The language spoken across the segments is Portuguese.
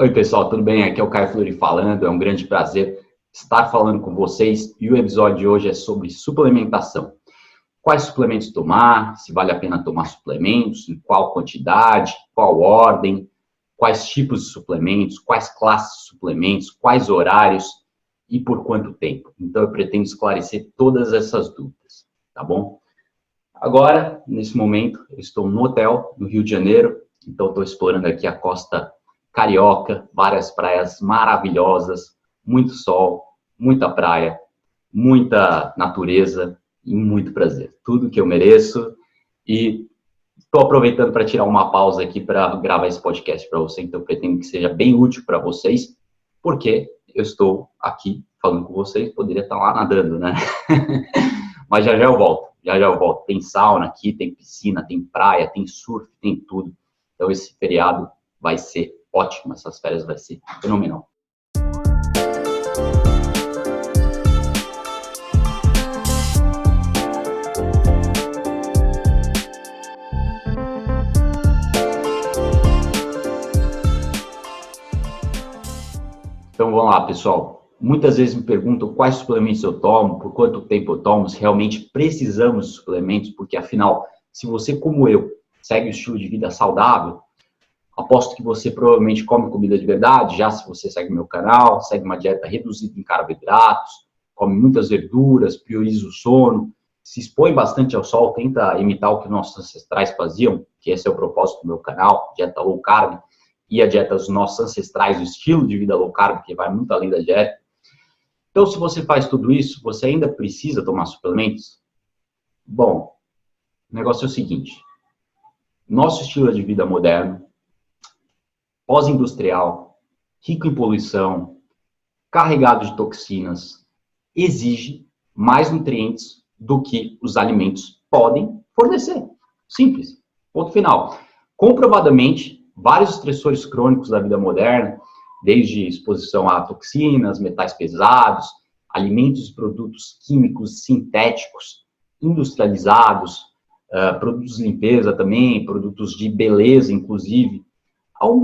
Oi, pessoal, tudo bem? Aqui é o Caio Fleury falando. É um grande prazer estar falando com vocês. E o episódio de hoje é sobre suplementação. Quais suplementos tomar, se vale a pena tomar suplementos, em qual quantidade, qual ordem, quais tipos de suplementos, quais classes de suplementos, quais horários e por quanto tempo. Então, eu pretendo esclarecer todas essas dúvidas, tá bom? Agora, nesse momento, eu estou no hotel, no Rio de Janeiro. Então, estou explorando aqui a costa carioca, várias praias maravilhosas, muito sol, muita praia, muita natureza e muito prazer. Tudo que eu mereço. E estou aproveitando para tirar uma pausa aqui para gravar esse podcast para você. Então, eu pretendo que seja bem útil para vocês, porque eu estou aqui falando com vocês, poderia estar lá nadando, né? Mas já eu volto, já eu volto. Tem sauna aqui, tem piscina, tem praia, tem surf, tem tudo. Então, esse feriado vai ser ótimo, essas férias vai ser fenomenal. Então, vamos lá, pessoal. Muitas vezes me perguntam quais suplementos eu tomo, por quanto tempo eu tomo, se realmente precisamos de suplementos, porque, afinal, se você, como eu, segue um estilo de vida saudável, aposto que você provavelmente come comida de verdade, já se você segue meu canal, segue uma dieta reduzida em carboidratos, come muitas verduras, prioriza o sono, se expõe bastante ao sol, tenta imitar o que nossos ancestrais faziam, que esse é o propósito do meu canal, dieta low carb, e a dieta dos nossos ancestrais, o estilo de vida low carb, que vai muito além da dieta. Então, se você faz tudo isso, você ainda precisa tomar suplementos? Bom, o negócio é o seguinte, nosso estilo de vida moderno, pós-industrial, rico em poluição, carregado de toxinas, exige mais nutrientes do que os alimentos podem fornecer. Simples. Ponto final. Comprovadamente, vários estressores crônicos da vida moderna, desde exposição a toxinas, metais pesados, alimentos e produtos químicos sintéticos, industrializados, produtos de limpeza também, produtos de beleza, inclusive,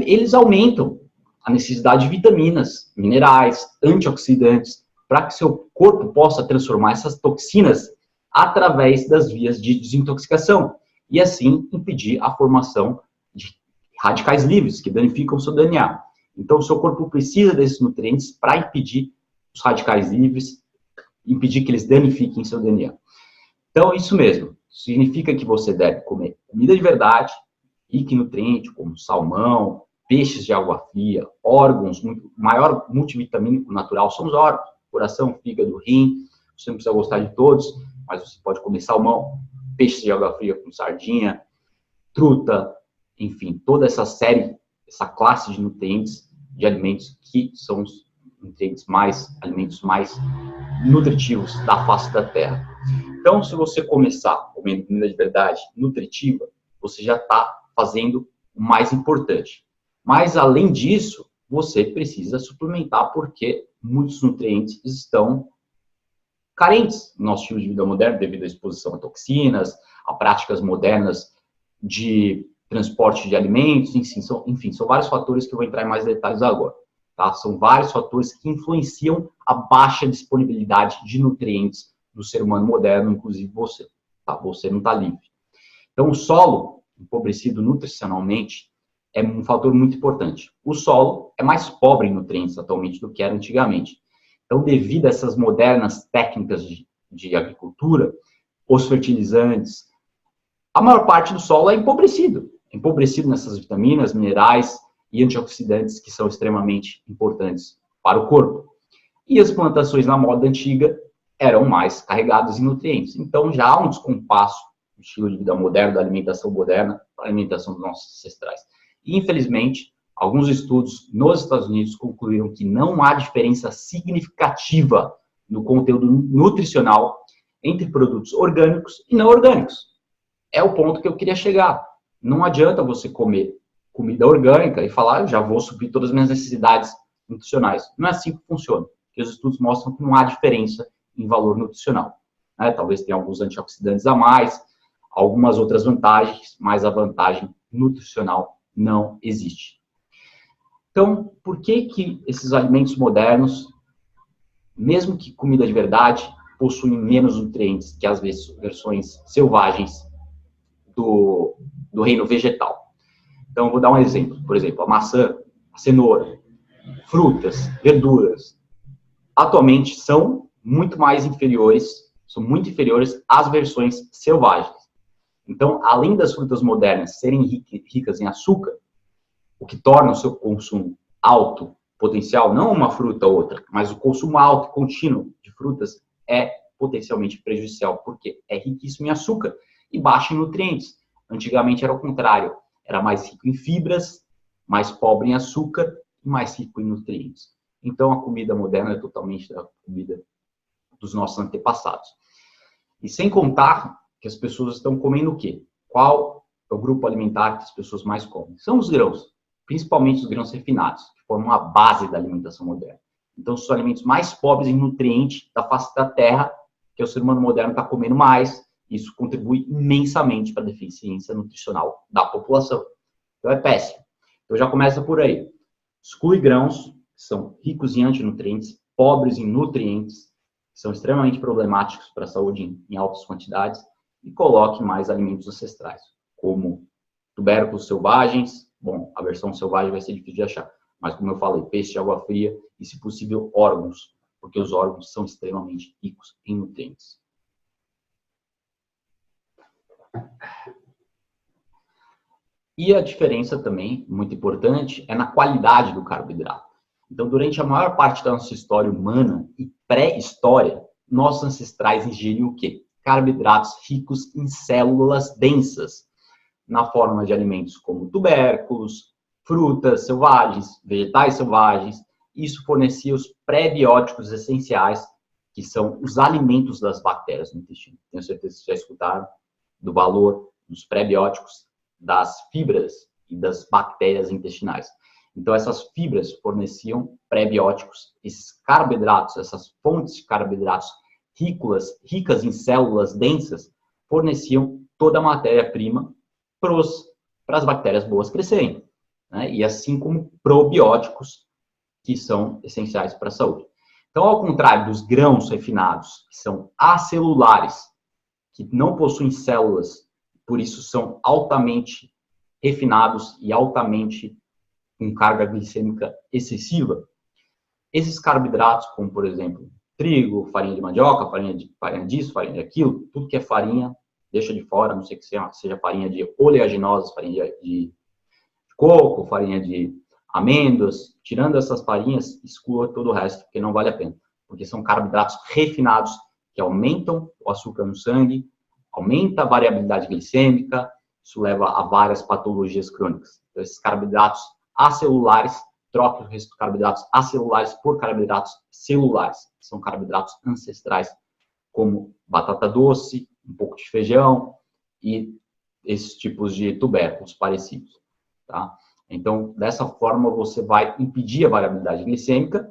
eles aumentam a necessidade de vitaminas, minerais, antioxidantes, para que seu corpo possa transformar essas toxinas através das vias de desintoxicação e, assim, impedir a formação de radicais livres que danificam o seu DNA. Então, o seu corpo precisa desses nutrientes para impedir os radicais livres, impedir que eles danifiquem seu DNA. Então, isso mesmo. Significa que você deve comer comida de verdade, rico em nutrientes, como salmão, peixes de água fria, órgãos, maior multivitamínico natural são os órgãos, coração, fígado, rim, você não precisa gostar de todos, mas você pode comer salmão, peixes de água fria com sardinha, truta, enfim, toda essa série, essa classe de nutrientes, de alimentos que são os alimentos mais nutritivos da face da Terra. Então, se você começar comendo comida de verdade, nutritiva, você já está fazendo o mais importante. Mas, além disso, você precisa suplementar porque muitos nutrientes estão carentes no nosso estilo de vida moderno devido à exposição a toxinas, a práticas modernas de transporte de alimentos, enfim, são vários fatores que eu vou entrar em mais detalhes agora. Tá? São vários fatores que influenciam a baixa disponibilidade de nutrientes do ser humano moderno, inclusive você. Tá? Você não está livre. Então, o solo empobrecido nutricionalmente é um fator muito importante. O solo é mais pobre em nutrientes atualmente do que era antigamente. Então, devido a essas modernas técnicas de agricultura, os fertilizantes, a maior parte do solo é empobrecido nessas vitaminas, minerais e antioxidantes que são extremamente importantes para o corpo. E as plantações na moda antiga eram mais carregadas em nutrientes. Então, já há um descompasso do estilo de vida moderno, da alimentação moderna, para a alimentação dos nossos ancestrais. E, infelizmente, alguns estudos nos Estados Unidos concluíram que não há diferença significativa no conteúdo nutricional entre produtos orgânicos e não orgânicos. É o ponto que eu queria chegar. Não adianta você comer comida orgânica e falar, eu já vou suprir todas as minhas necessidades nutricionais. Não é assim que funciona. Porque os estudos mostram que não há diferença em valor nutricional. Né? Talvez tenha alguns antioxidantes a mais, algumas outras vantagens, mas a vantagem nutricional não existe. Então, por que que esses alimentos modernos, mesmo que comida de verdade, possuem menos nutrientes que as versões selvagens do reino vegetal? Então, eu vou dar um exemplo. Por exemplo, a maçã, a cenoura, frutas, verduras, atualmente são muito inferiores às versões selvagens. Então, além das frutas modernas serem ricas em açúcar, o que torna o seu consumo alto potencial, não uma fruta ou outra, mas o consumo alto e contínuo de frutas é potencialmente prejudicial, porque é riquíssimo em açúcar e baixo em nutrientes. Antigamente era o contrário, era mais rico em fibras, mais pobre em açúcar e mais rico em nutrientes. Então, a comida moderna é totalmente a comida dos nossos antepassados. E sem contar que as pessoas estão comendo o quê? Qual é o grupo alimentar que as pessoas mais comem? São os grãos, principalmente os grãos refinados, que formam a base da alimentação moderna. Então, são os alimentos mais pobres em nutrientes da face da terra, que o ser humano moderno está comendo mais. Isso contribui imensamente para a deficiência nutricional da população. Então, é péssimo. Então, já começa por aí. Exclui grãos, que são ricos em antinutrientes, pobres em nutrientes, que são extremamente problemáticos para a saúde em altas quantidades, e coloque mais alimentos ancestrais, como tubérculos selvagens. Bom, a versão selvagem vai ser difícil de achar, mas como eu falei, peixe de água fria e, se possível, órgãos, porque os órgãos são extremamente ricos em nutrientes. E a diferença também, muito importante, é na qualidade do carboidrato. Então, durante a maior parte da nossa história humana e pré-história, nossos ancestrais ingeriam o quê? Carboidratos ricos em células densas, na forma de alimentos como tubérculos, frutas selvagens, vegetais selvagens. Isso fornecia os pré-bióticos essenciais, que são os alimentos das bactérias no intestino. Tenho certeza que vocês já escutaram do valor dos pré-bióticos, das fibras e das bactérias intestinais. Então, essas fibras forneciam pré-bióticos, esses carboidratos, essas fontes de carboidratos ricas em células densas, forneciam toda a matéria-prima para as bactérias boas crescerem, né? E assim como probióticos, que são essenciais para a saúde. Então, ao contrário dos grãos refinados, que são acelulares, que não possuem células, por isso são altamente refinados e altamente com carga glicêmica excessiva, esses carboidratos, como por exemplo, trigo, farinha de mandioca, farinha disso, farinha daquilo, tudo que é farinha, deixa de fora, a não sei que seja farinha de oleaginosas, farinha de coco, farinha de amêndoas. Tirando essas farinhas, exclua todo o resto, porque não vale a pena. Porque são carboidratos refinados que aumentam o açúcar no sangue, aumenta a variabilidade glicêmica, isso leva a várias patologias crônicas. Então, esses carboidratos acelulares, troque o resto de carboidratos acelulares por carboidratos celulares, que são carboidratos ancestrais, como batata doce, um pouco de feijão e esses tipos de tubérculos parecidos, tá? Então, dessa forma, você vai impedir a variabilidade glicêmica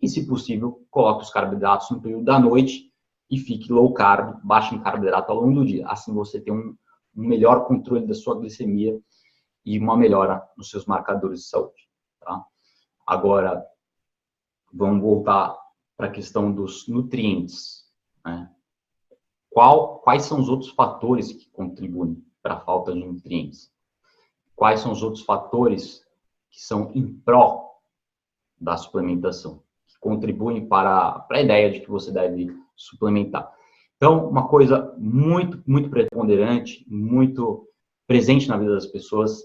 e, se possível, coloque os carboidratos no período da noite e fique low carb, baixo em carboidrato ao longo do dia. Assim, você tem um melhor controle da sua glicemia e uma melhora nos seus marcadores de saúde, tá? Agora, vamos voltar para a questão dos nutrientes, né? Quais são os outros fatores que contribuem para a falta de nutrientes? Quais são os outros fatores que são em pró da suplementação, que contribuem para a ideia de que você deve suplementar? Então, uma coisa muito, muito preponderante, muito presente na vida das pessoas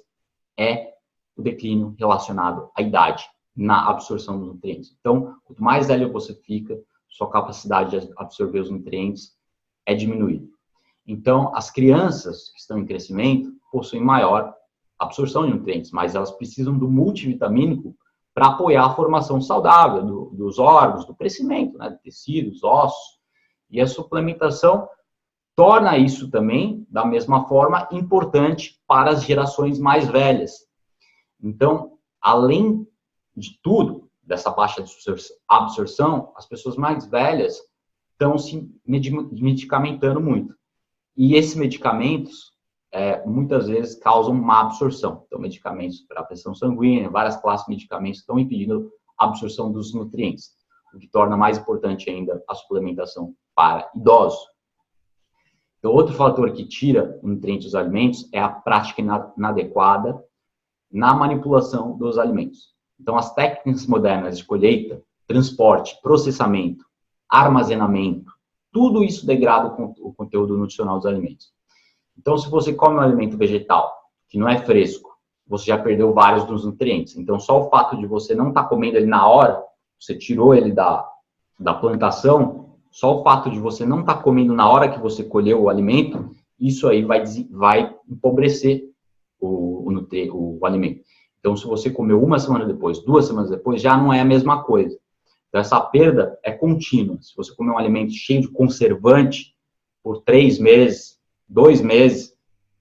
é o declínio relacionado à idade na absorção dos nutrientes. Então, quanto mais velho você fica, sua capacidade de absorver os nutrientes é diminuída. Então, as crianças que estão em crescimento possuem maior absorção de nutrientes, mas elas precisam do multivitamínico para apoiar a formação saudável dos órgãos, do crescimento, né, de tecidos, ossos. E a suplementação torna isso também, da mesma forma, importante para as gerações mais velhas. Então, além de tudo, dessa baixa absorção, as pessoas mais velhas estão se medicamentando muito. E esses medicamentos muitas vezes causam má absorção. Então, medicamentos para pressão sanguínea, várias classes de medicamentos estão impedindo a absorção dos nutrientes, o que torna mais importante ainda a suplementação para idosos. Então, outro fator que tira nutrientes dos alimentos é a prática inadequada na manipulação dos alimentos. Então, as técnicas modernas de colheita, transporte, processamento, armazenamento, tudo isso degrada o conteúdo nutricional dos alimentos. Então, se você come um alimento vegetal que não é fresco, você já perdeu vários dos nutrientes. Então, só o fato de você não estar comendo ele na hora, você tirou ele da plantação, só o fato de você não estar comendo na hora que você colheu o alimento, isso aí vai empobrecer o alimento. Então, se você comeu uma semana depois, 2 semanas depois, já não é a mesma coisa. Então, essa perda é contínua. Se você comer um alimento cheio de conservante por 3 meses, 2 meses,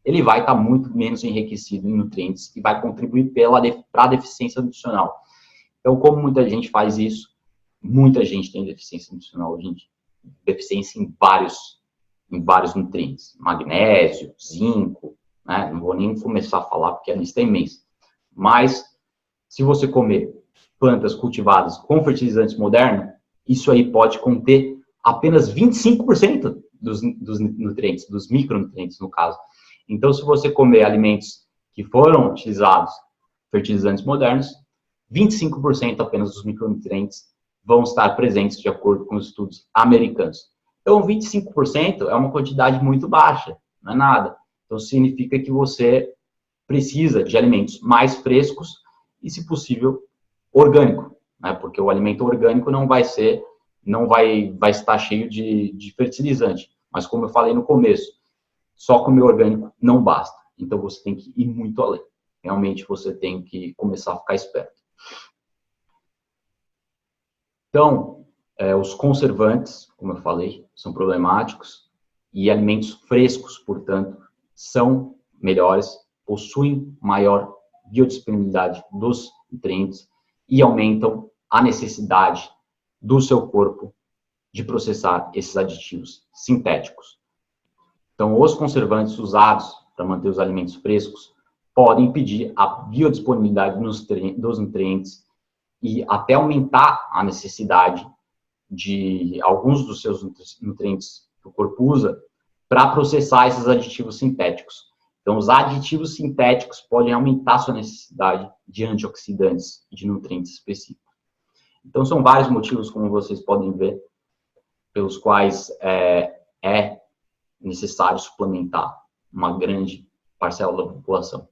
ele vai estar muito menos enriquecido em nutrientes e vai contribuir para a deficiência nutricional. Então, como muita gente faz isso, muita gente tem deficiência nutricional hoje em dia. Deficiência em vários nutrientes. Magnésio, zinco, né? Não vou nem começar a falar porque a lista é imensa. Mas, se você comer plantas cultivadas com fertilizantes modernos, isso aí pode conter apenas 25% dos nutrientes, dos micronutrientes, no caso. Então, se você comer alimentos que foram utilizados fertilizantes modernos, 25% apenas dos micronutrientes vão estar presentes de acordo com os estudos americanos. Então, 25% é uma quantidade muito baixa, não é nada. Então, significa que você precisa de alimentos mais frescos e, se possível, orgânico, né? Porque o alimento orgânico não vai estar cheio de fertilizante. Mas, como eu falei no começo, só comer orgânico não basta. Então, você tem que ir muito além. Realmente, você tem que começar a ficar esperto. Então, os conservantes, como eu falei, são problemáticos e alimentos frescos, portanto, são melhores, possuem maior biodisponibilidade dos nutrientes e aumentam a necessidade do seu corpo de processar esses aditivos sintéticos. Então, os conservantes usados para manter os alimentos frescos podem impedir a biodisponibilidade dos nutrientes e até aumentar a necessidade de alguns dos seus nutrientes que o corpo usa para processar esses aditivos sintéticos. Então, os aditivos sintéticos podem aumentar sua necessidade de antioxidantes e de nutrientes específicos. Então, são vários motivos, como vocês podem ver, pelos quais é necessário suplementar uma grande parcela da população.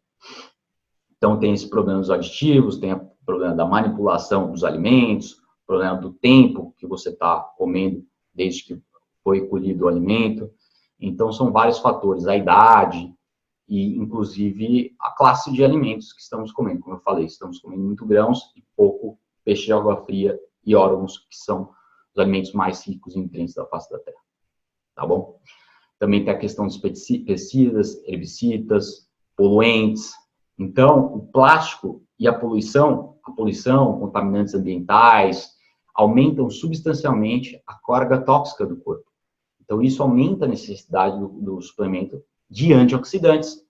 Então, tem esse problema dos aditivos, tem o problema da manipulação dos alimentos, o problema do tempo que você está comendo desde que foi colhido o alimento. Então, são vários fatores, a idade e, inclusive, a classe de alimentos que estamos comendo. Como eu falei, estamos comendo muito grãos e pouco peixe de água fria e órgãos, que são os alimentos mais ricos em nutrientes da face da Terra. Tá bom? Também tem a questão dos pesticidas, herbicidas, poluentes. Então, o plástico e a poluição, contaminantes ambientais, aumentam substancialmente a carga tóxica do corpo. Então, isso aumenta a necessidade do suplemento de antioxidantes,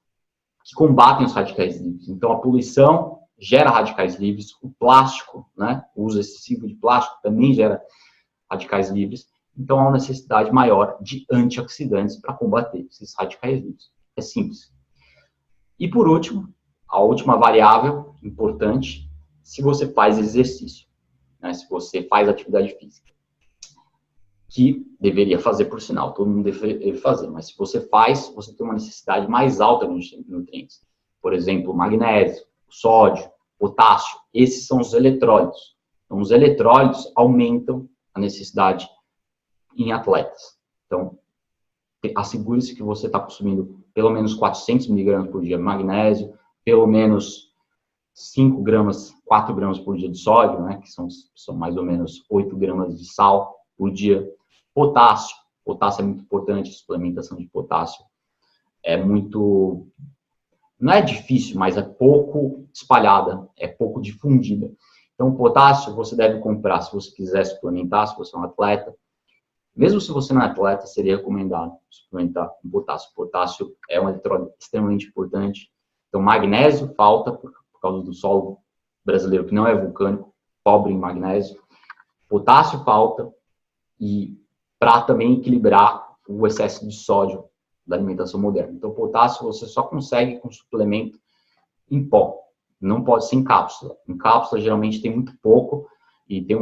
que combatem os radicais livres. Então, a poluição gera radicais livres, o plástico, né, o uso excessivo de plástico também gera radicais livres. Então, há uma necessidade maior de antioxidantes para combater esses radicais livres. É simples. E, por último, a última variável importante, se você faz exercício, né, se você faz atividade física, que deveria fazer, por sinal, todo mundo deve fazer, mas se você faz, você tem uma necessidade mais alta de nutrientes. Por exemplo, magnésio, sódio, potássio, esses são os eletrólitos. Então, os eletrólitos aumentam a necessidade em atletas. Então, assegure-se que você está consumindo pelo menos 400 miligramas por dia de magnésio, pelo menos 4 gramas por dia de sódio, né, que são mais ou menos 8 gramas de sal por dia. Potássio é muito importante, a suplementação de potássio não é difícil, mas é pouco espalhada, é pouco difundida. Então, o potássio você deve comprar, se você quiser suplementar, se você é um atleta, Mesmo se você não é atleta, seria recomendado suplementar com potássio. Potássio é um eletrólito extremamente importante. Então, magnésio falta por causa do solo brasileiro, que não é vulcânico, pobre em magnésio. Potássio falta, e para também equilibrar o excesso de sódio da alimentação moderna. Então, potássio você só consegue com suplemento em pó, não pode ser em cápsula. Em cápsula, geralmente, tem muito pouco, e tem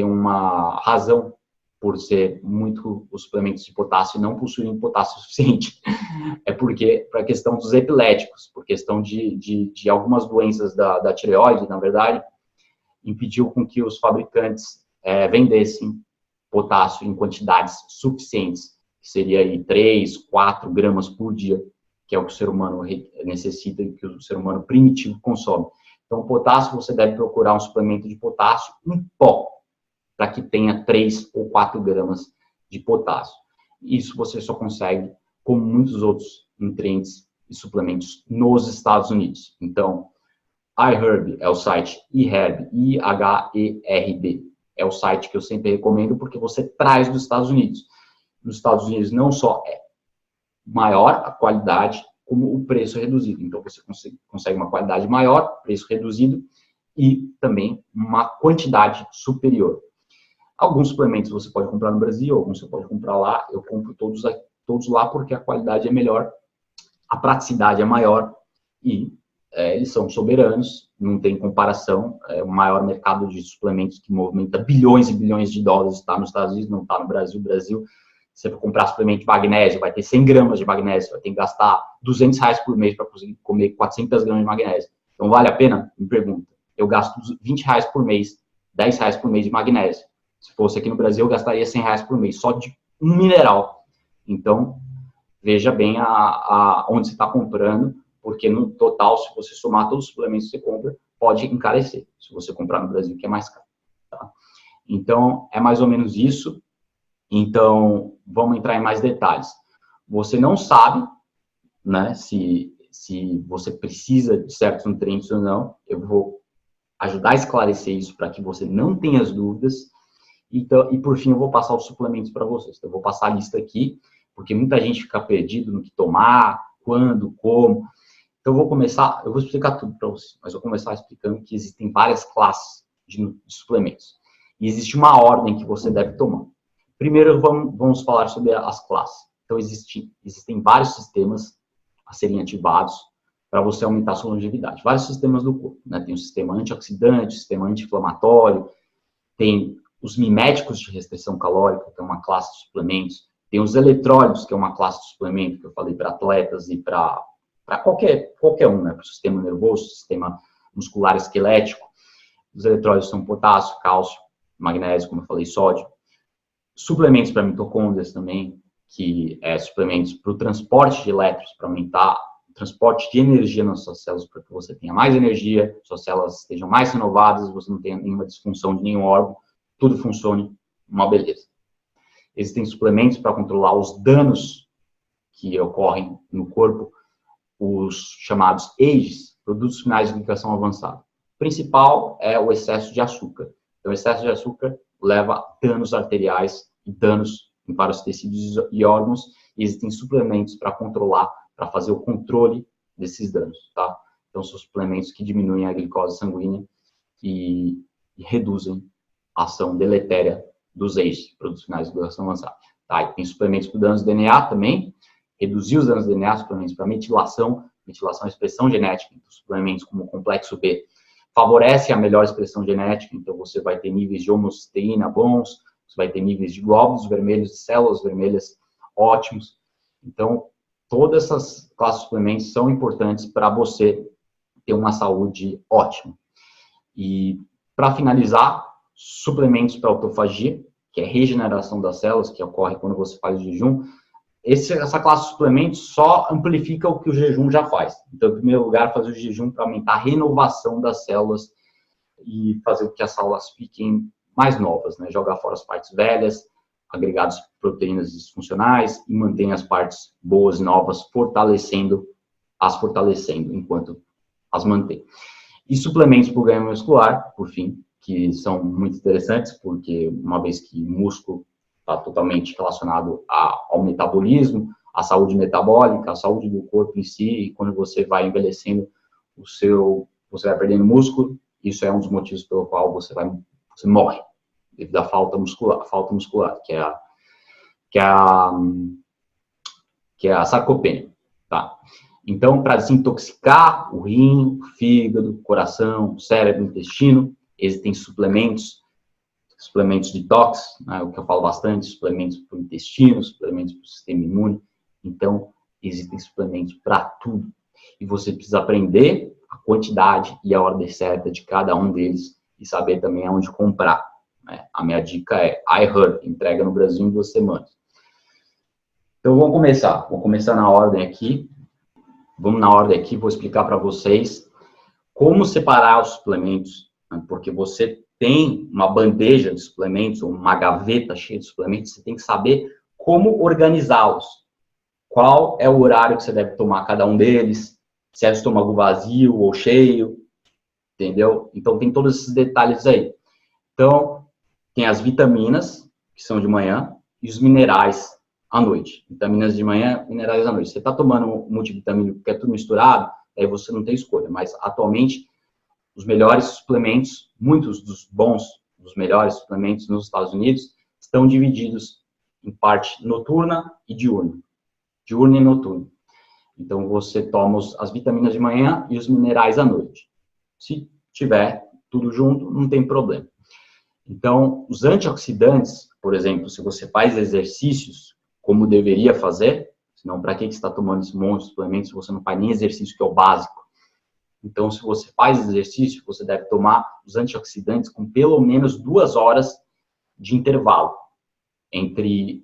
uma razão por ser muito os suplementos de potássio não possuem potássio suficiente. É porque, para a questão dos epiléticos, por questão de algumas doenças da tireoide, na verdade, impediu com que os fabricantes vendessem potássio em quantidades suficientes, que seria aí 3, 4 gramas por dia, que é o que o ser humano necessita e que o ser humano primitivo consome. Então, o potássio, você deve procurar um suplemento de potássio em pó, para que tenha 3 ou 4 gramas de potássio. Isso você só consegue com muitos outros nutrientes e suplementos nos Estados Unidos. Então, iHerb é o site iHerb, I-H-E-R-B. É o site que eu sempre recomendo porque você traz dos Estados Unidos. Nos Estados Unidos não só é maior a qualidade, como o preço é reduzido. Então, você consegue uma qualidade maior, preço reduzido e também uma quantidade superior. Alguns suplementos você pode comprar no Brasil, alguns você pode comprar lá. Eu compro todos lá porque a qualidade é melhor, a praticidade é maior e eles são soberanos, não tem comparação. É o maior mercado de suplementos que movimenta bilhões e bilhões de dólares, está nos Estados Unidos, não está no Brasil. Brasil, você for comprar suplemento de magnésio, vai ter 100 gramas de magnésio, vai ter que gastar R$200 por mês para conseguir comer 400 gramas de magnésio. Então, vale a pena? Me pergunta. Eu gasto R$20 por mês, R$10 por mês de magnésio. Se fosse aqui no Brasil, eu gastaria R$100 por mês, só de um mineral. Então, veja bem onde você está comprando, porque no total, se você somar todos os suplementos que você compra, pode encarecer, se você comprar no Brasil, que é mais caro. Tá? Então, é mais ou menos isso. Então, vamos entrar em mais detalhes. Você não sabe, né, se você precisa de certos nutrientes ou não. Eu vou ajudar a esclarecer isso para que você não tenha as dúvidas. Então, e por fim, eu vou passar os suplementos para vocês. Então, eu vou passar a lista aqui, porque muita gente fica perdido no que tomar, quando, como. Então, eu vou explicar tudo para vocês, mas eu vou começar explicando que existem várias classes de suplementos. E existe uma ordem que você deve tomar. Primeiro, vamos falar sobre as classes. Então, existem vários sistemas a serem ativados para você aumentar a sua longevidade. Vários sistemas do corpo, né? Tem o sistema antioxidante, o sistema anti-inflamatório, tem os miméticos de restrição calórica, que é uma classe de suplementos, tem os eletrólitos, que é uma classe de suplemento, que eu falei para atletas e para qualquer um, né? Para o sistema nervoso, sistema muscular esquelético. Os eletrólitos são potássio, cálcio, magnésio, como eu falei, sódio. Suplementos para mitocôndrias também, que é suplementos para o transporte de elétrons, para aumentar o transporte de energia nas suas células, para que você tenha mais energia, suas células estejam mais renovadas, você não tenha nenhuma disfunção de nenhum órgão, tudo funcione, uma beleza. Existem suplementos para controlar os danos que ocorrem no corpo, os chamados AGEs, produtos finais de glicosão avançada. O principal é o excesso de açúcar. Então, o excesso de açúcar leva a danos arteriais e danos em vários tecidos e órgãos, e existem suplementos para controlar, para fazer o controle desses danos, tá? Então, são suplementos que diminuem a glicose sanguínea e reduzem a ação deletéria dos AGEs, produtos finais de glicosão avançada. Tá? E tem suplementos para danos de DNA também, reduzir os danos de DNA, suplementos para metilação é expressão genética, então, suplementos como o complexo B favorece a melhor expressão genética, então você vai ter níveis de homocisteína bons, você vai ter níveis de glóbulos vermelhos, de células vermelhas ótimos. Então, todas essas classes de suplementos são importantes para você ter uma saúde ótima. E, para finalizar, suplementos para autofagia, que é a regeneração das células, que ocorre quando você faz o jejum. Essa classe de suplementos só amplifica o que o jejum já faz. Então, em primeiro lugar, fazer o jejum para aumentar a renovação das células e fazer com que as células fiquem mais novas, né? Jogar fora as partes velhas, agregados proteínas disfuncionais e mantém as partes boas e novas, fortalecendo enquanto as mantém. E suplementos para o ganho muscular, por fim, que são muito interessantes, porque uma vez que o músculo está totalmente relacionado ao metabolismo, à saúde metabólica, à saúde do corpo em si, e quando você vai envelhecendo, você vai perdendo músculo, isso é um dos motivos pelo qual você morre, devido à falta muscular, que é a sarcopenia, tá? Então, para desintoxicar o rim, o fígado, o coração, o cérebro, o intestino, existem suplementos detox, né, o que eu falo bastante, suplementos para o intestino, suplementos para o sistema imune. Então, existem suplementos para tudo. E você precisa aprender a quantidade e a ordem certa de cada um deles e saber também aonde comprar, né? A minha dica é iHerb, entrega no Brasil em 2 semanas. Então, vamos começar. Vou começar na ordem aqui. Vamos na ordem aqui, vou explicar para vocês como separar os suplementos, né? Porque você tem uma bandeja de suplementos, ou uma gaveta cheia de suplementos, você tem que saber como organizá-los. Qual é o horário que você deve tomar cada um deles, se é estômago vazio ou cheio, entendeu? Então, tem todos esses detalhes aí. Então, tem as vitaminas, que são de manhã, e os minerais à noite. Vitaminas de manhã, minerais à noite. Você está tomando um multivitamínico que é tudo misturado, aí você não tem escolha. Mas, atualmente, os melhores suplementos, muitos dos melhores suplementos nos Estados Unidos, estão divididos em parte noturna e diurna. Diurna e noturna. Então, você toma as vitaminas de manhã e os minerais à noite. Se tiver tudo junto, não tem problema. Então, os antioxidantes, por exemplo, se você faz exercícios, como deveria fazer, senão para que você está tomando esse monte de suplementos se você não faz nem exercício, que é o básico? Então, se você faz exercício, você deve tomar os antioxidantes com pelo menos 2 horas de intervalo entre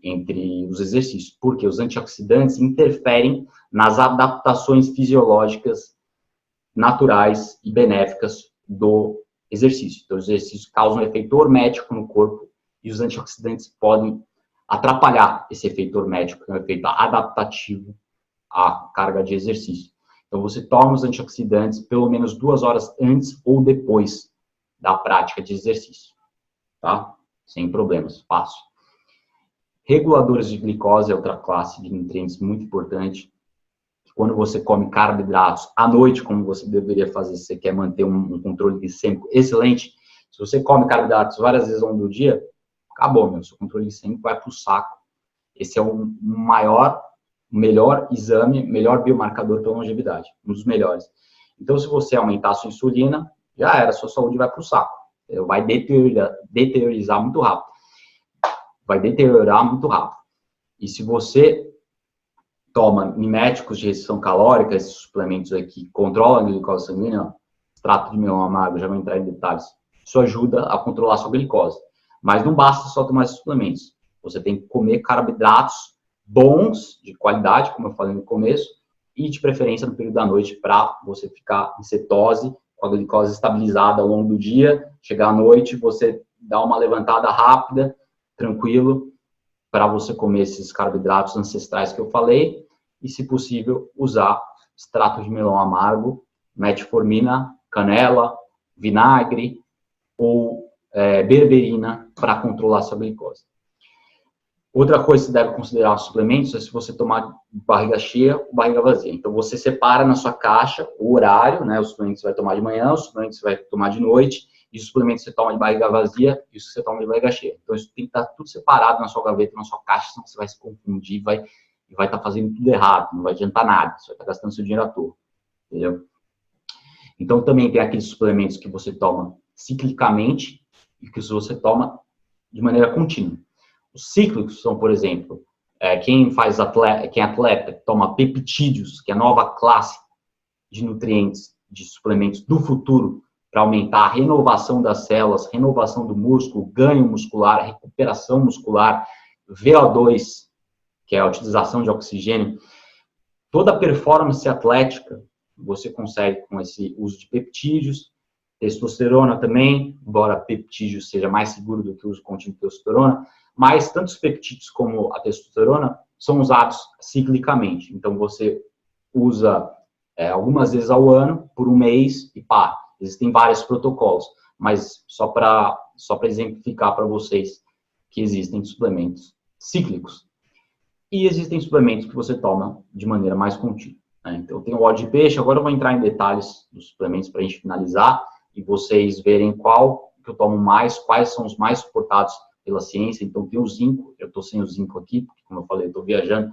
os exercícios, porque os antioxidantes interferem nas adaptações fisiológicas naturais e benéficas do exercício. Então, os exercícios causam um efeito hormético no corpo e os antioxidantes podem atrapalhar esse efeito hormético, que é um efeito adaptativo à carga de exercício. Então, você toma os antioxidantes pelo menos 2 horas antes ou depois da prática de exercício, tá? Sem problemas, fácil. Reguladores de glicose é outra classe de nutrientes muito importante. Quando você come carboidratos à noite, como você deveria fazer, se você quer manter um controle glicêmico excelente, se você come carboidratos várias vezes ao longo do dia, acabou, meu, seu controle glicêmico vai para o saco. Esse é o melhor exame, melhor biomarcador para longevidade, um dos melhores. Então, se você aumentar a sua insulina, já era, sua saúde vai para o saco. Vai deteriorar muito rápido. E se você toma miméticos de restrição calórica, esses suplementos aqui controlam a glicose sanguínea, extrato de melão amargo, já vou entrar em detalhes, isso ajuda a controlar a sua glicose. Mas não basta só tomar esses suplementos. Você tem que comer carboidratos bons, de qualidade, como eu falei no começo, e de preferência no período da noite, para você ficar em cetose, com a glicose estabilizada ao longo do dia, chegar à noite, você dá uma levantada rápida, tranquilo, para você comer esses carboidratos ancestrais que eu falei, e, se possível, usar extrato de melão amargo, metformina, canela, vinagre ou berberina para controlar a sua glicose. Outra coisa que você deve considerar os suplementos é se você tomar barriga cheia ou barriga vazia. Então, você separa na sua caixa o horário, né? Os suplementos que você vai tomar de manhã, os suplementos que você vai tomar de noite, e os suplementos que você toma de barriga vazia e os que você toma de barriga cheia. Então, isso tem que estar tudo separado na sua gaveta, na sua caixa, senão você vai se confundir e vai estar fazendo tudo errado, não vai adiantar nada, você vai estar gastando seu dinheiro à toa, entendeu? Então, também tem aqueles suplementos que você toma ciclicamente e que você toma de maneira contínua. Os cíclicos são, por exemplo, quem é atleta, toma peptídeos, que é a nova classe de nutrientes, de suplementos do futuro, para aumentar a renovação das células, renovação do músculo, ganho muscular, recuperação muscular, VO2, que é a utilização de oxigênio. Toda a performance atlética você consegue com esse uso de peptídeos, testosterona também, embora peptídeo seja mais seguro do que o uso contínuo de testosterona, mas tanto os peptídeos como a testosterona são usados ciclicamente. Então, você usa algumas vezes ao ano, por um mês, e pá. Existem vários protocolos, mas só para exemplificar para vocês que existem suplementos cíclicos. E existem suplementos que você toma de maneira mais contínua, né? Então, tem o óleo de peixe. Agora eu vou entrar em detalhes dos suplementos para a gente finalizar e vocês verem qual que eu tomo mais, quais são os mais suportados pela ciência. Então, tem o zinco. Eu estou sem o zinco aqui, porque, como eu falei, eu estou viajando.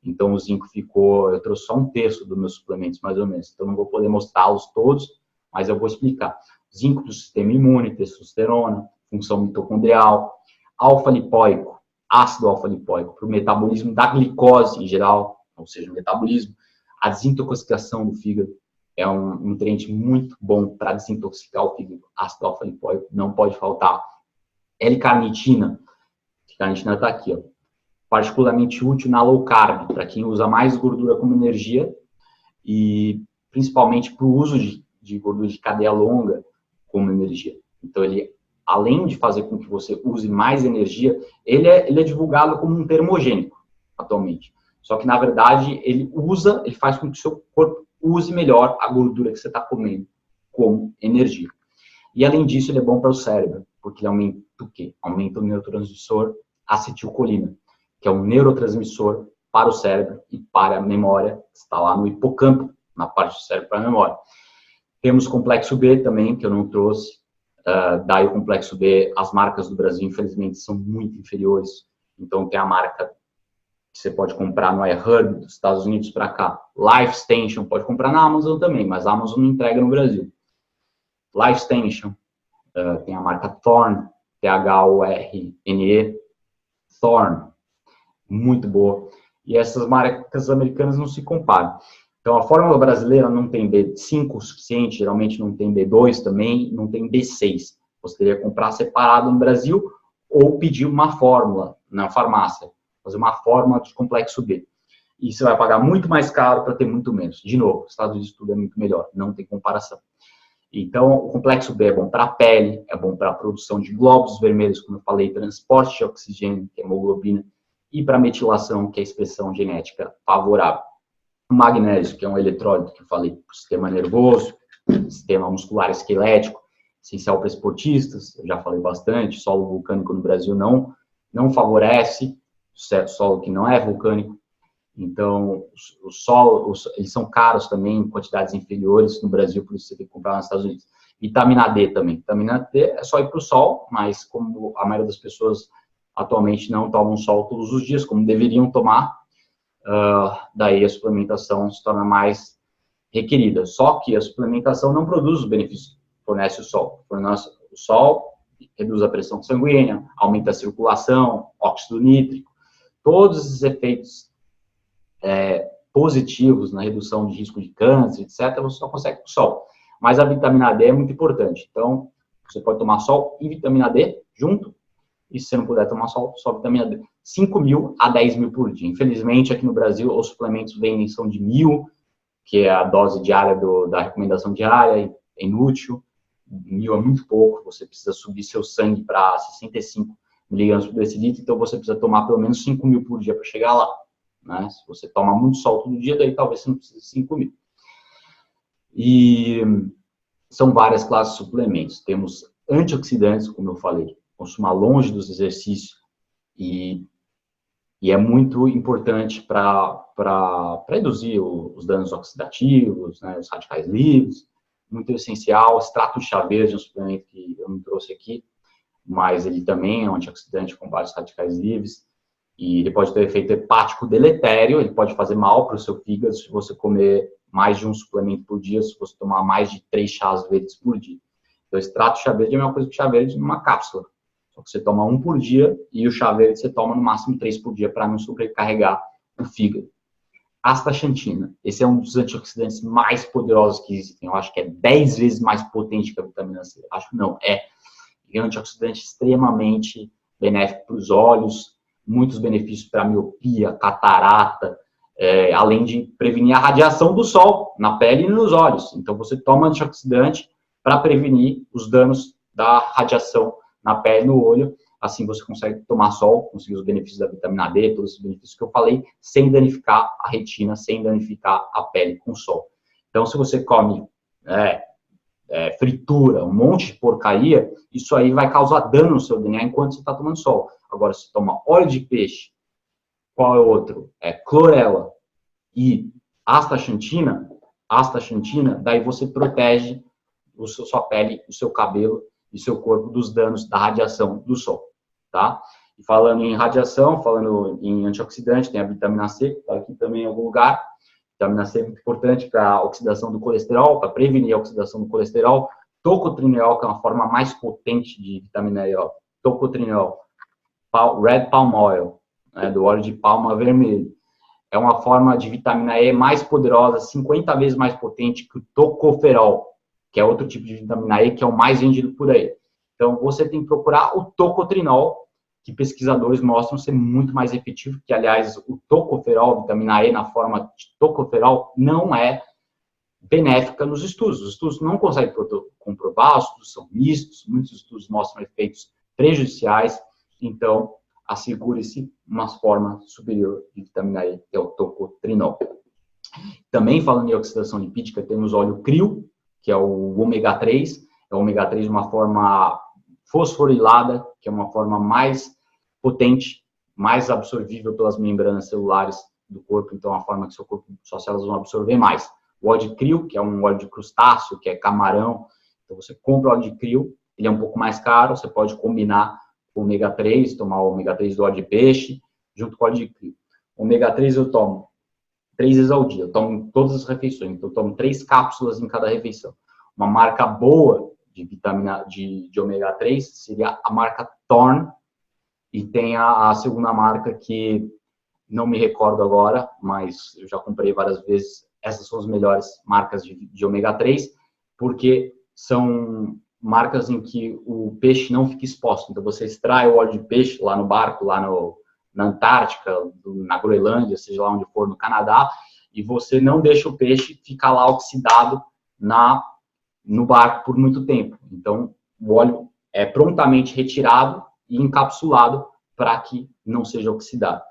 Então, o zinco ficou... Eu trouxe só um terço dos meus suplementos, mais ou menos. Então, não vou poder mostrá-los todos, mas eu vou explicar. Zinco do sistema imune, testosterona, função mitocondrial, alfa-lipóico, ácido alfa-lipóico, para o metabolismo da glicose em geral, ou seja, o metabolismo, a desintoxicação do fígado. É um nutriente muito bom para desintoxicar o fígado. Ácido alfa-lipóico não pode faltar. L-carnitina. A carnitina está aqui, ó. Particularmente útil na low carb, para quem usa mais gordura como energia e principalmente para o uso de gordura de cadeia longa como energia. Então, ele, além de fazer com que você use mais energia, ele é divulgado como um termogênico atualmente. Só que, na verdade, ele faz com que o seu corpo use melhor a gordura que você está comendo como energia. E, além disso, ele é bom para o cérebro, porque ele aumenta o quê? Aumenta o neurotransmissor acetilcolina, que é um neurotransmissor para o cérebro e para a memória, que está lá no hipocampo, na parte do cérebro para a memória. Temos complexo B também, que eu não trouxe. Daí o complexo B, as marcas do Brasil, infelizmente, são muito inferiores. Então, tem a marca que você pode comprar no iHerb, dos Estados Unidos para cá. Life Extension, pode comprar na Amazon também, mas a Amazon não entrega no Brasil. Life Extension, tem a marca Thorne, Thorne, Thorne, muito boa. E essas marcas americanas não se comparam. Então, a fórmula brasileira não tem B5 o suficiente, geralmente não tem B2 também, não tem B6. Você teria que comprar separado no Brasil ou pedir uma fórmula na farmácia, fazer uma fórmula de complexo B. E você vai pagar muito mais caro para ter muito menos. De novo, os Estados Unidos tudo é muito melhor, não tem comparação. Então, o complexo B é bom para a pele, é bom para a produção de glóbulos vermelhos, como eu falei, transporte de oxigênio, que é hemoglobina, e para metilação, que é a expressão genética favorável. O magnésio, que é um eletrólito que eu falei para o sistema nervoso, sistema muscular esquelético, essencial para esportistas, eu já falei bastante. Solo vulcânico no Brasil não favorece, solo que não é vulcânico. Então, eles são caros também, em quantidades inferiores no Brasil, por isso você tem que comprar nos Estados Unidos. Vitamina D também. Vitamina D é só ir para o sol, mas como a maioria das pessoas atualmente não tomam sol todos os dias, como deveriam tomar, daí a suplementação se torna mais requerida. Só que a suplementação não produz os benefícios que fornece o sol. Fornece o sol, reduz a pressão sanguínea, aumenta a circulação, óxido nítrico, todos esses efeitos positivos na redução de risco de câncer, etc., você só consegue com o sol. Mas a vitamina D é muito importante. Então, você pode tomar sol e vitamina D junto, e se você não puder tomar sol, só vitamina D. 5.000 a 10.000 por dia. Infelizmente, aqui no Brasil, os suplementos vendem são de 1.000, que é a dose diária da recomendação diária, é inútil. 1.000 é muito pouco, você precisa subir seu sangue para 65 miligramas por decilitro, então você precisa tomar pelo menos 5.000 por dia para chegar lá. Né? Se você toma muito sol todo dia, daí talvez você não precise de 5.000. E são várias classes de suplementos. Temos antioxidantes, como eu falei, consumar longe dos exercícios, e é muito importante para reduzir os danos oxidativos, né, os radicais livres, muito essencial. Extrato de chá verde é um suplemento que eu não trouxe aqui, mas ele também é um antioxidante com vários radicais livres, e ele pode ter efeito hepático deletério, ele pode fazer mal para o seu fígado se você comer mais de um suplemento por dia, se você tomar mais de 3 chás verdes por dia. Então, extrato de chá verde é a mesma coisa que chá verde numa cápsula. Só que você toma 1 por dia e o chá verde você toma no máximo 3 por dia para não sobrecarregar o fígado. Astaxantina. Esse é um dos antioxidantes mais poderosos que existem. Eu acho que é 10 vezes mais potente que a vitamina C. Acho que não, é. É um antioxidante extremamente benéfico para os olhos, muitos benefícios para a miopia, catarata, além de prevenir a radiação do sol na pele e nos olhos. Então, você toma antioxidante para prevenir os danos da radiação na pele e no olho. Assim você consegue tomar sol, conseguir os benefícios da vitamina D, todos os benefícios que eu falei, sem danificar a retina, sem danificar a pele com sol. Então, se você come fritura, um monte de porcaria, isso aí vai causar dano no seu DNA enquanto você está tomando sol. Agora, se toma óleo de peixe, Qual é o outro? É clorela e astaxantina. Astaxantina, daí você protege sua pele, o seu cabelo e seu corpo dos danos da radiação do sol, tá? E falando em radiação, falando em antioxidante, tem a vitamina C, que está aqui também em algum lugar. Vitamina C é muito importante para a oxidação do colesterol, para prevenir a oxidação do colesterol. Tocotrienol, que é uma forma mais potente de vitamina E, ó. Tocotrienol, red palm oil, né, do óleo de palma vermelho. É uma forma de vitamina E mais poderosa, 50 vezes mais potente que o tocoferol, que é outro tipo de vitamina E, que é o mais vendido por aí. Então, você tem que procurar o tocotrienol, que pesquisadores mostram ser muito mais efetivo, que, aliás, o tocoferol, vitamina E na forma de tocoferol, não é benéfica nos estudos. Os estudos não conseguem comprovar, os estudos são mistos, muitos estudos mostram efeitos prejudiciais, então, assegure-se uma forma superior de vitamina E, que é o tocotrienol. Também, falando em oxidação lipídica, temos óleo CRIO, que é o ômega 3, é o ômega 3 de uma forma fosforilada, que é uma forma mais potente, mais absorvível pelas membranas celulares do corpo, então é uma forma que seu corpo, suas células vão absorver mais. O óleo de CRIO, que é um óleo de crustáceo, que é camarão, então você compra o óleo de CRIO, ele é um pouco mais caro, você pode combinar com o ômega 3, tomar o ômega 3 do óleo de peixe, junto com o óleo de CRIO. O ômega 3 eu tomo 3 vezes ao dia, eu tomo em todas as refeições, então eu tomo 3 cápsulas em cada refeição. Uma marca boa de vitamina de ômega 3 seria a marca Thorne, e tem a segunda marca que não me recordo agora, mas eu já comprei várias vezes. Essas são as melhores marcas de ômega 3, porque são marcas em que o peixe não fica exposto. Então, você extrai o óleo de peixe lá no barco, lá na Antártica, na Groenlândia, seja lá onde for, no Canadá, e você não deixa o peixe ficar lá oxidado no barco por muito tempo. Então, o óleo é prontamente retirado e encapsulado para que não seja oxidado.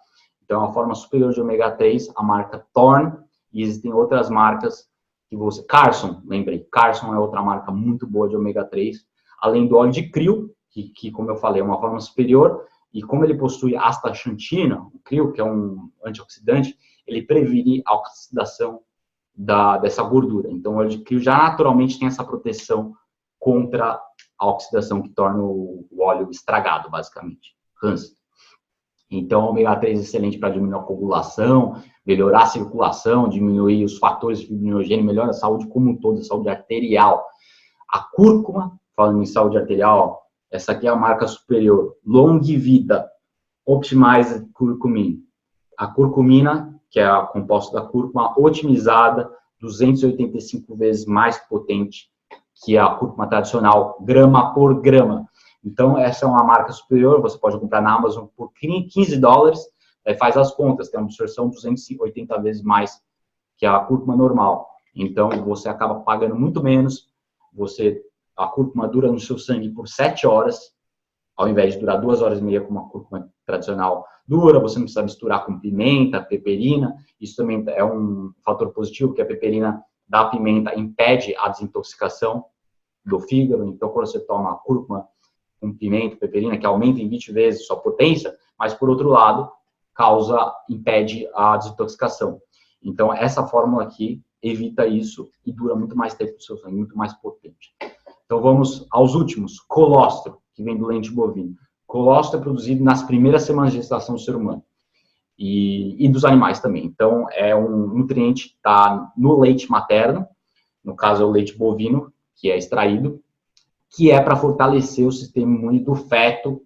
Então, é uma forma superior de ômega 3, a marca Thorne, e existem outras marcas que você... Carson, lembrei. Carson é outra marca muito boa de ômega 3, além do óleo de CRIO, que como eu falei, é uma forma superior, e como ele possui astaxantina, o CRIO, que é um antioxidante, ele previne a oxidação dessa gordura. Então, o óleo de CRIO já naturalmente tem essa proteção contra a oxidação que torna o óleo estragado, basicamente. Rancid. Então, o ômega 3 é excelente para diminuir a coagulação, melhorar a circulação, diminuir os fatores de fibrinogênio, melhora a saúde como um todo, a saúde arterial. A cúrcuma, falando em saúde arterial, essa aqui é a marca superior. Longvida, Optimized Curcumin. A curcumina, que é a composta da cúrcuma, otimizada, 285 vezes mais potente que a cúrcuma tradicional, grama por grama. Então, essa é uma marca superior, você pode comprar na Amazon por $15, faz as contas, tem uma absorção 280 vezes mais que a cúrcuma normal. Então, você acaba pagando muito menos, a cúrcuma dura no seu sangue por 7 horas, ao invés de durar 2 horas e meia como a cúrcuma tradicional dura, você não precisa misturar com pimenta, peperina, isso também é um fator positivo, porque a peperina da pimenta impede a desintoxicação do fígado, então quando você toma cúrcuma com pimenta, peperina, que aumenta em 20 vezes sua potência, mas por outro lado, impede a desintoxicação. Então, essa fórmula aqui evita isso e dura muito mais tempo no seu sangue, muito mais potente. Então, vamos aos últimos. Colostro, que vem do leite bovino. Colostro é produzido nas primeiras semanas de gestação do ser humano e dos animais também. Então, é um nutriente que está no leite materno, no caso é o leite bovino, que é extraído, que é para fortalecer o sistema imune do feto,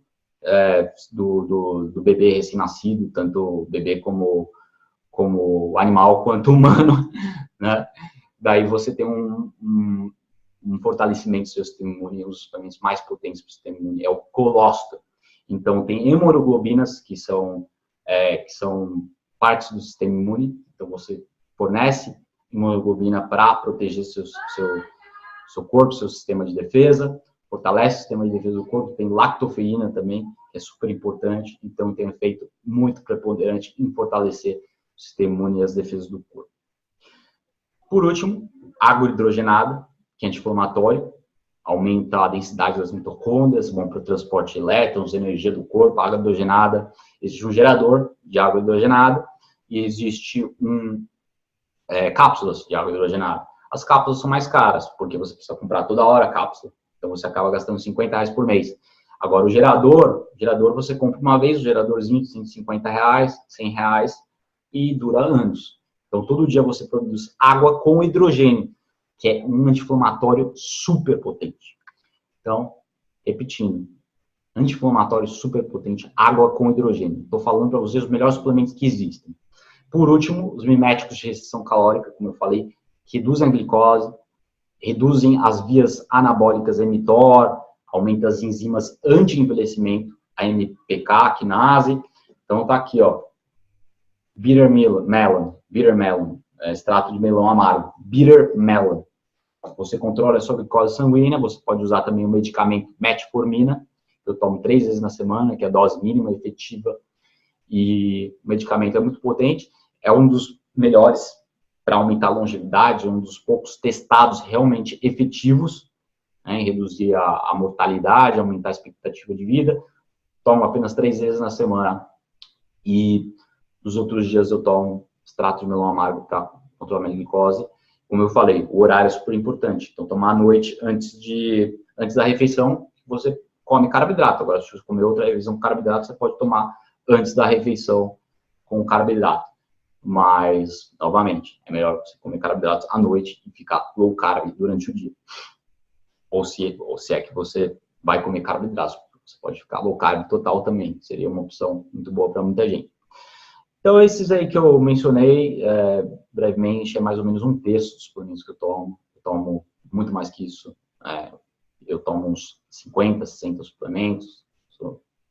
do bebê recém-nascido, tanto o bebê como animal quanto humano, né? Daí você tem um fortalecimento do seu sistema imune, um dos suplementos mais potentes para o sistema imune é o colostro. Então, tem hemoglobinas, que são partes do sistema imune, então você fornece hemoglobina para proteger seu corpo, seu sistema de defesa, fortalece o sistema de defesa do corpo, tem lactofeína também, que é super importante, então tem um efeito muito preponderante em fortalecer o sistema imune e as defesas do corpo. Por último, água hidrogenada, que é anti-inflamatório, aumenta a densidade das mitocôndrias, bom para o transporte de elétrons, energia do corpo, água hidrogenada. Existe um gerador de água hidrogenada e existe cápsulas de água hidrogenada. As cápsulas são mais caras, porque você precisa comprar toda hora a cápsula. Então, você acaba gastando R$50 por mês. Agora, o gerador você compra uma vez, o geradorzinho de R$150, R$100, e dura anos. Então, todo dia você produz água com hidrogênio, que é um anti-inflamatório super potente. Então, repetindo, anti-inflamatório super potente, água com hidrogênio. Estou falando para vocês os melhores suplementos que existem. Por último, os miméticos de restrição calórica, como eu falei, reduzem a glicose, reduzem as vias anabólicas mTOR, aumenta as enzimas anti-envelhecimento, a MPK, a quinase. Então, tá aqui, ó, bitter melon, extrato de melão amargo, bitter melon. Você controla a sua glicose sanguínea, você pode usar também o medicamento metformina, eu tomo 3 vezes na semana, que é a dose mínima efetiva, e o medicamento é muito potente, é um dos melhores para aumentar a longevidade, um dos poucos testados realmente efetivos, né, em reduzir a mortalidade, aumentar a expectativa de vida. Tomo apenas 3 vezes na semana e nos outros dias eu tomo extrato de melão amargo para controlar a minha glicose. Como eu falei, o horário é super importante. Então, tomar à noite antes da refeição, você come carboidrato. Agora, se você comer outra refeição com carboidrato, você pode tomar antes da refeição com carboidrato. Mas, novamente, é melhor você comer carboidratos à noite e ficar low carb durante o dia. Ou se é que você vai comer carboidratos, você pode ficar low carb total também. Seria uma opção muito boa para muita gente. Então, esses aí que eu mencionei, brevemente, é mais ou menos um terço dos suplementos que eu tomo. Eu tomo muito mais que isso. Eu tomo uns 50, 60 suplementos.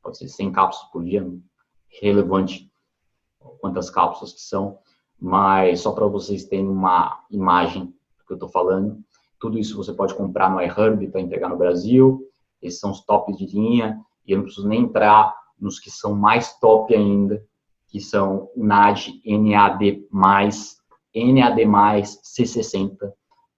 Pode ser 100 cápsulas por dia, relevante quantas cápsulas que são, mas só para vocês terem uma imagem do que eu estou falando. Tudo isso você pode comprar no iHerb para entregar no Brasil. Esses são os tops de linha, e eu não preciso nem entrar nos que são mais top ainda, que são o NAD, NAD+, C60,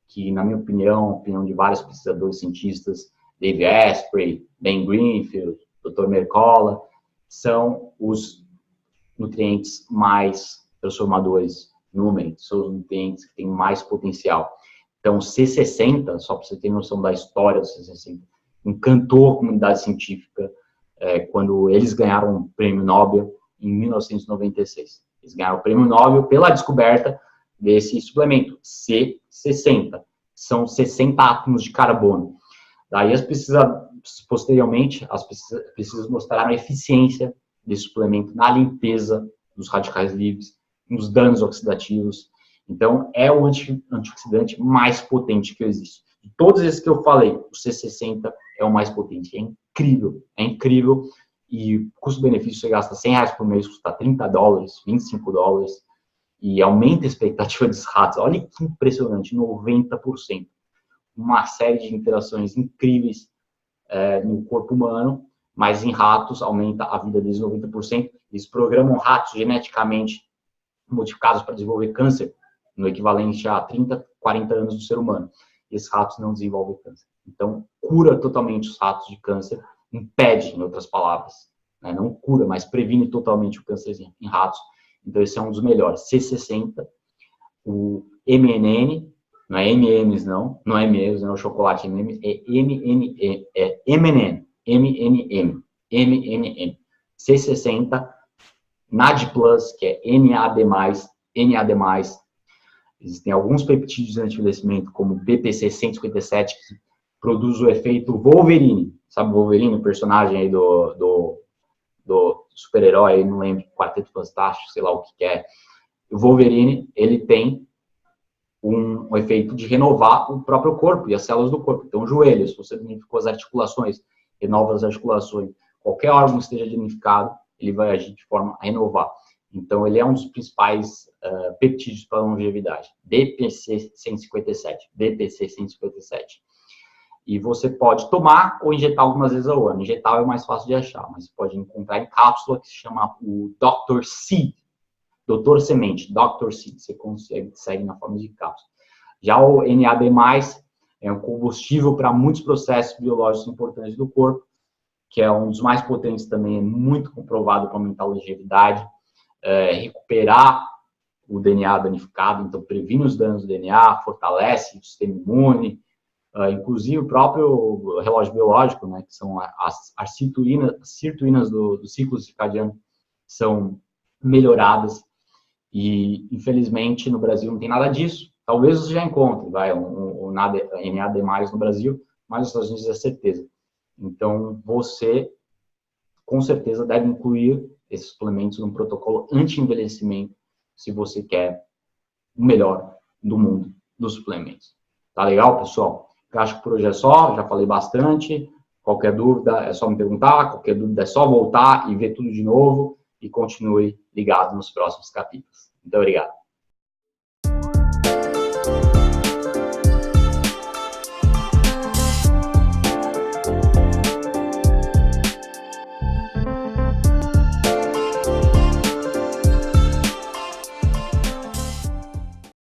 que, na minha opinião, a opinião de vários pesquisadores cientistas, Dave Asprey, Ben Greenfield, Dr. Mercola, são os nutrientes mais transformadores no momento, são os nutrientes que têm mais potencial. Então, C60, só para você ter noção da história do C60, encantou a comunidade científica quando eles ganharam um prêmio Nobel em 1996. Eles ganharam o prêmio Nobel pela descoberta desse suplemento, C60. São 60 átomos de carbono. Daí as pesquisas, posteriormente, as pesquisas mostraram a eficiência desse suplemento na limpeza dos radicais livres, nos danos oxidativos. Então, é o antioxidante mais potente que existe. De todos esses que eu falei, o C60 é o mais potente. É incrível. E custo-benefício, você gasta R$100 por mês, custa $30, $25, e aumenta a expectativa dos ratos. Olha que impressionante, 90%. Uma série de interações incríveis no corpo humano, mas em ratos aumenta a vida deles 90%. Eles programam ratos geneticamente modificados para desenvolver câncer, no equivalente a 30, 40 anos do ser humano. E esses ratos não desenvolvem câncer. Então, cura totalmente os ratos de câncer, impede, em outras palavras, né? Não cura, mas previne totalmente o câncer em ratos. Então, esse é um dos melhores. C60, o MNN, não é M&M's não é M&M's, não é o chocolate M&M's, é MNN, C60, NAD+, que é NAD+, existem alguns peptídeos de anti-envelhecimento, como BPC-157, que produz o efeito Wolverine. Sabe o Wolverine, o personagem aí do super-herói, não lembro, Quarteto Fantástico, sei lá o que é. O Wolverine, ele tem um efeito de renovar o próprio corpo e as células do corpo. Então, joelhos, se você danificou as articulações, renova as articulações, qualquer órgão que esteja danificado, ele vai agir de forma a renovar. Então, ele é um dos principais peptídeos para a longevidade. BPC-157. E você pode tomar ou injetar algumas vezes ao ano. Injetar é mais fácil de achar, mas você pode encontrar em cápsula, que se chama o Dr. C. Doutor Semente, Dr. C. Você consegue na forma de cápsula. Já o NAD+, é um combustível para muitos processos biológicos importantes do corpo, que é um dos mais potentes também, é muito comprovado para aumentar a longevidade, recuperar o DNA danificado, então previne os danos do DNA, fortalece o sistema imune, inclusive o próprio relógio biológico, né, que são as sirtuínas do ciclo circadiano, são melhoradas, e infelizmente no Brasil não tem nada disso. Talvez você já encontre, um NAD+ no Brasil, mas nos Estados Unidos é certeza. Então, você, com certeza, deve incluir esses suplementos no protocolo anti-envelhecimento, se você quer o melhor do mundo dos suplementos. Tá legal, pessoal? Eu acho que por hoje é só, já falei bastante. Qualquer dúvida é só me perguntar, qualquer dúvida é só voltar e ver tudo de novo, e continue ligado nos próximos capítulos. Muito obrigado.